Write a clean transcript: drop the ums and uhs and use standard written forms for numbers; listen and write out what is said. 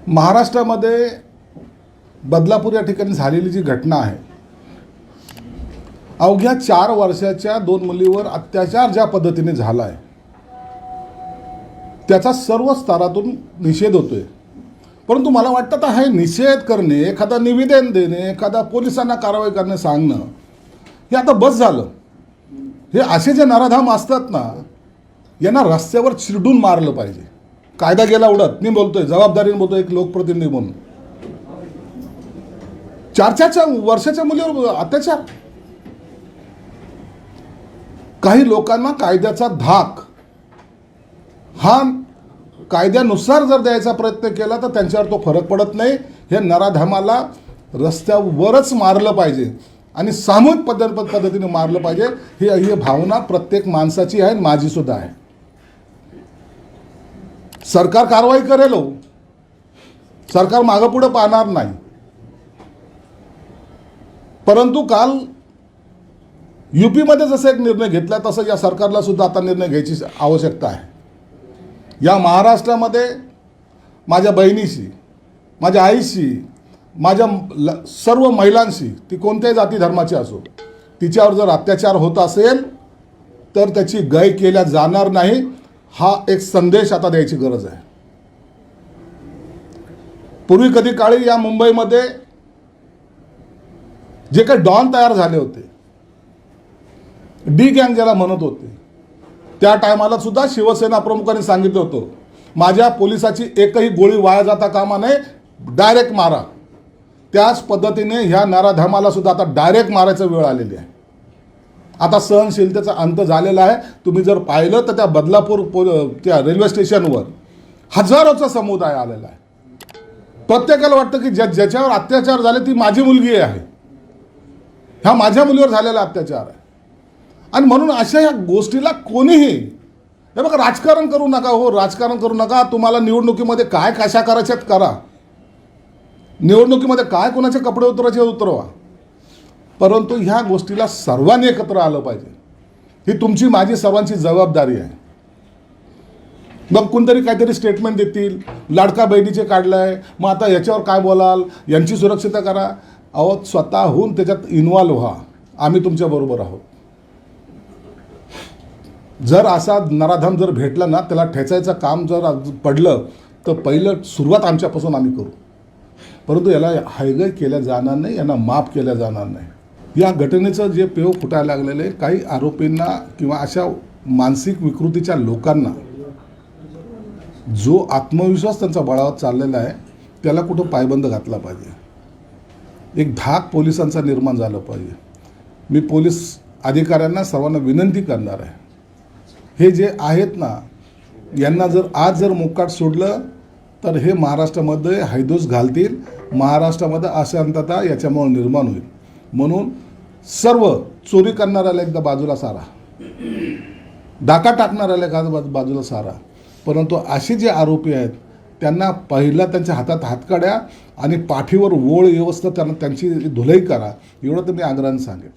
महाराष्ट्रामध्ये बदलापूर या ठिकाणी झालेली जी घटना आहे, अवघ्या 4 वर्षाच्या 2 मुलीवर अत्याचार ज्या पद्धतीने झाला आहे त्याचा सर्व स्तरातून निषेध होतोय। परंतु मला वाटतं तर हे निषेध करणे, एखादा निवेदन देणे, एखादा पोलिसांना कारवाई करणे सांगणं हे आता बस झालं। हे असे जे नराधाम असतात ना, यांना रस्त्यावर चिरडून मारलं पाहिजे। कायदा गेला उडत, मी बोलतोय, जबाबदारीने बोलतोय, एक लोकप्रतिनिधी म्हणून। 4 वर्षाच्या मुलीवर अत्याचार। काही लोकांना कायद्याचा धाक हा कायद्यानुसार जर द्यायचा प्रयत्न केला तर त्यांच्यावर तो फरक पडत नाही। हे नराधामाला रस्त्यावरच मारलं पाहिजे आणि सामूहिक पद्धतीने मारलं पाहिजे। ही भावना प्रत्येक माणसाची आहे, माझी सुद्धा आहे। सरकार कारवाई करेल, सरकार मागं पुढे पाहणार नाही। परंतु काल यूपीमध्ये जसा एक निर्णय घेतला तसं या सरकारला सुद्धा आता निर्णय घ्यायची आवश्यकता आहे। या महाराष्ट्रामध्ये माझ्या बहिणीशी, माझ्या आईशी, माझ्या सर्व महिलांशी, ती कोणत्याही जाती धर्माची असो, तिच्यावर जर अत्याचार होत असेल तर त्याची गय केल्या जाणार नाही, हा एक संदेश आता द्यायची गरज आहे। पूर्वी कधी काळी या मुंबईमध्ये जे काही डॉन तयार झाले होते, डी गँग ज्याला म्हणत होते, त्या टायमाला सुद्धा शिवसेना प्रमुखांनी सांगितलं होतं, माझ्या पोलिसाची एकही गोळी वाया जाता कामा नये, डायरेक्ट मारा। त्याच पद्धतीने ह्या नराधामाला सुद्धा आता डायरेक्ट मारायची वेळ आलेली आहे। आता सहनशीलतेचा अंत झालेला आहे। तुम्ही जर पाहिलं तर त्या बदलापूर त्या रेल्वे स्टेशनवर हजारोचा समुदाय आलेला आहे। प्रत्येकाला वाटतं की ज्याच्यावर अत्याचार झाले ती माझी मुलगी आहे, ह्या माझ्या मुलीवर झालेला अत्याचार आहे। आणि म्हणून अशा या गोष्टीला कोणीही, हे बघा, राजकारण करू नका, हो राजकारण करू नका। तुम्हाला निवडणुकीमध्ये काय कशा करायच्यात करा, निवडणुकीमध्ये काय कोणाचे कपडे उतरायचे उतरवा, परंतु ह्या गोष्टीला सर्वांनी एकत्र आलं पाहिजे। ही तुमची माझी सर्वांची जबाबदारी आहे। मग कोणतरी काहीतरी स्टेटमेंट देतील, लाडका बहिणीचे काढलाय, मग आता याच्यावर काय बोलाल, यांची सुरक्षितता करा। अहो, स्वतःहून त्याच्यात इन्व्हॉल्व व्हा, आम्ही तुमच्या बरोबर आहोत। जर असा नराधम जर भेटला ना, त्याला ठेचायचं काम जर पडलं तर पहिलं सुरुवात आमच्यापासून आम्ही करू, परंतु याला हायगय केल्या जाणार नाही, यांना माफ केल्या जाणार नाही। या घटनेचं जे पेव फुटायला लागलेलं आहे, काही आरोपींना किंवा अशा मानसिक विकृतीच्या लोकांना जो आत्मविश्वास त्यांचा बळावत चाललेला आहे, त्याला कुठं पायबंद घातला पाहिजे। एक धाक पोलिसांचा निर्माण झालं पाहिजे। मी पोलीस अधिकाऱ्यांना सर्वांना विनंती करणार आहे, हे जे आहेत ना, यांना जर आज जर मोकाट सोडलं तर हे महाराष्ट्रामध्ये हैदोस घालतील, महाराष्ट्रामध्ये अशांतता याच्यामुळे निर्माण होईल। म्हणून सर्व चोरी करणाऱ्याला एकदा बाजूला सारा, डाका टाकणाऱ्याला एखादा बाजूला सारा, परंतु असे जे आरोपी आहेत त्यांना पहिला त्यांच्या हातात हातकड्या आणि पाठीवर वोळ व्यवस्था त्यांना त्यांची धुलाई करा, एवढं तर मी आग्रहाने सांगेन।